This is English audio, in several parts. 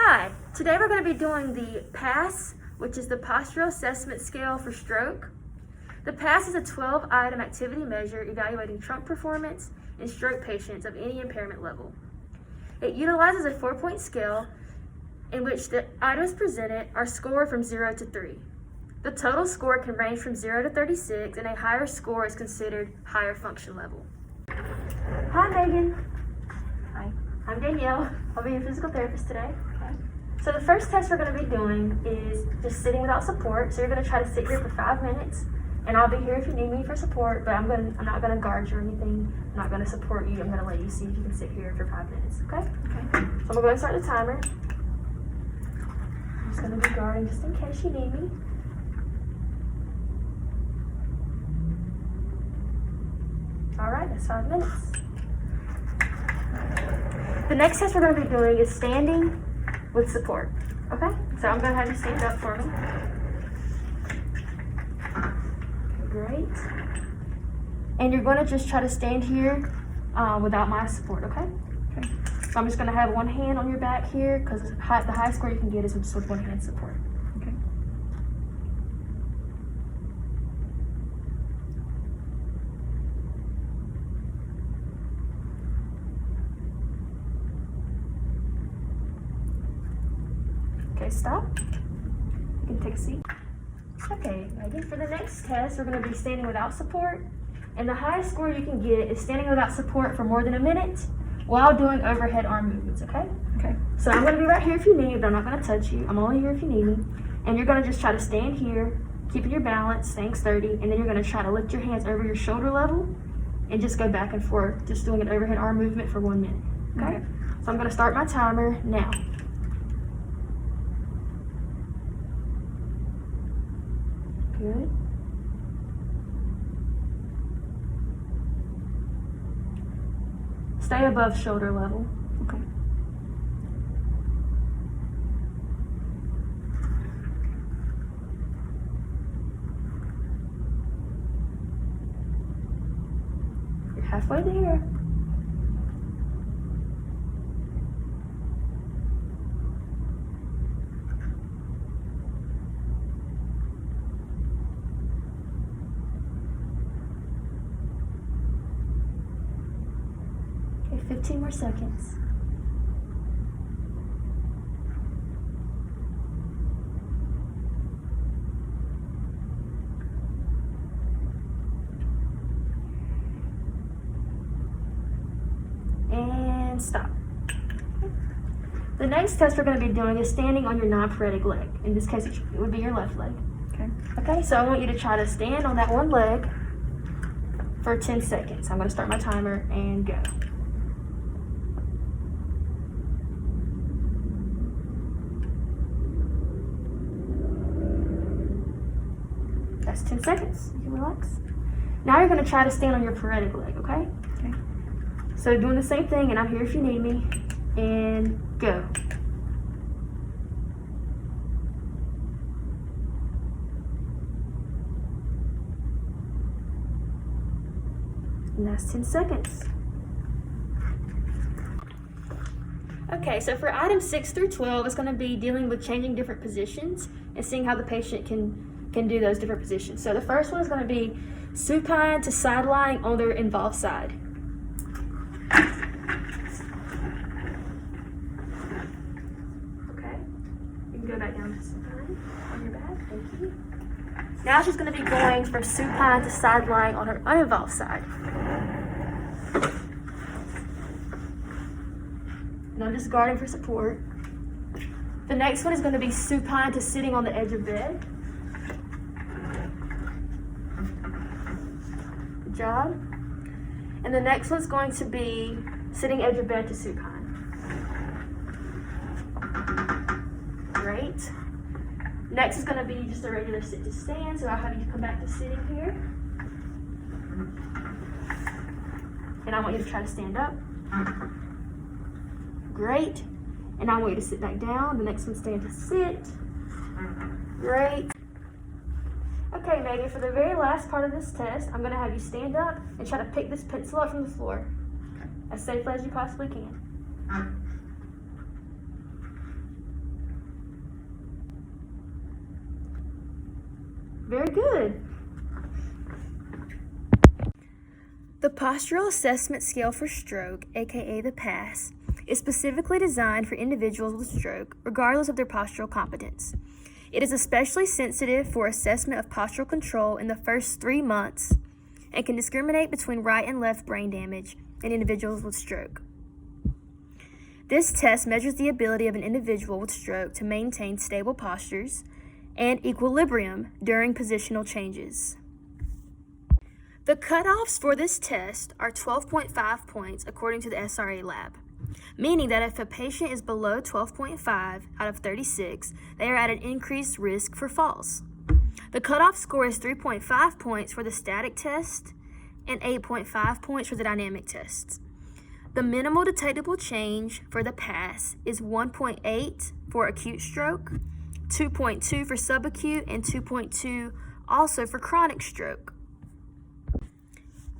Hi, today we're going to be doing the PASS, which is the Postural Assessment Scale for Stroke. The PASS is a 12-item activity measure evaluating trunk performance in stroke patients of any impairment level. It utilizes a 4-point scale in which the items presented are scored from 0 to 3. The total score can range from 0 to 36, and a higher score is considered higher function level. Hi, Megan. Hi. I'm Danielle. I'll be your physical therapist today. Okay. So the first test we're going to be doing is just sitting without support. So you're going to try to sit here for 5 minutes, and I'll be here if you need me for support, but I'm not going to guard you or anything. I'm not going to support you. I'm going to let you see if you can sit here for 5 minutes, okay? Okay. So I'm going to go and start the timer. I'm just going to be guarding just in case you need me. All right, that's 5 minutes. The next test we're going to be doing is standing with support, okay? So I'm going to have you stand up for me. Great. And you're going to just try to stand here without my support, okay? Okay. So I'm just going to have one hand on your back here because the highest score you can get is just with one hand support. Okay. Okay, stop. You can take a seat. Okay, Megan, for the next test, we're going to be standing without support. And the highest score you can get is standing without support for more than a minute while doing overhead arm movements, okay? Okay. So I'm going to be right here if you need me, but I'm not going to touch you. I'm only here if you need me. And you're going to just try to stand here, keeping your balance, staying sturdy, and then you're going to try to lift your hands over your shoulder level and just go back and forth, just doing an overhead arm movement for 1 minute, okay? So I'm going to start my timer now. Good. Stay above shoulder level. Okay. You're halfway there. Okay, 15 more seconds. And stop. The next test we're going to be doing is standing on your non-paretic leg. In this case, it would be your left leg. Okay. Okay, so I want you to try to stand on that one leg for 10 seconds. I'm going to start my timer and go. That's 10 seconds. You can relax. Now you're going to try to stand on your paretic leg, okay? Okay. So doing the same thing, and I'm here if you need me. And go. And that's 10 seconds. Okay, so for items 6 through 12, it's going to be dealing with changing different positions and seeing how the patient can do those different positions. So the first one is going to be supine to side lying on their involved side. Okay, you can go back down to supine on your back. Thank you. Now she's going to be going from supine to side lying on her uninvolved side. And I'm just guarding for support. The next one is going to be supine to sitting on the edge of bed. Good job. And the next one's going to be sitting edge of bed to supine. Great. Next is going to be just a regular sit to stand, so I'll have you come back to sitting here. And I want you to try to stand up. Great. And I want you to sit back down. The next one, stand to sit. Great. Okay, Megan, for the very last part of this test, I'm going to have you stand up and try to pick this pencil up from the floor as safely as you possibly can. Very good. The Postural Assessment Scale for Stroke, aka the PASS, is specifically designed for individuals with stroke, regardless of their postural competence. It is especially sensitive for assessment of postural control in the first 3 months and can discriminate between right and left brain damage in individuals with stroke. This test measures the ability of an individual with stroke to maintain stable postures and equilibrium during positional changes. The cutoffs for this test are 12.5 points according to the SRA lab, meaning that if a patient is below 12.5 out of 36, they are at an increased risk for falls. The cutoff score is 3.5 points for the static test and 8.5 points for the dynamic tests. The minimal detectable change for the PASS is 1.8 for acute stroke, 2.2 for subacute, and 2.2 also for chronic stroke.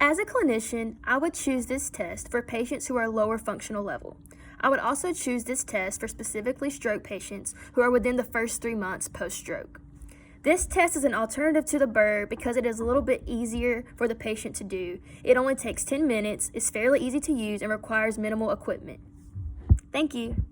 As a clinician, I would choose this test for patients who are lower functional level. I would also choose this test for specifically stroke patients who are within the first 3 months post-stroke. This test is an alternative to the BIRD because it is a little bit easier for the patient to do. It only takes 10 minutes, is fairly easy to use, and requires minimal equipment. Thank you.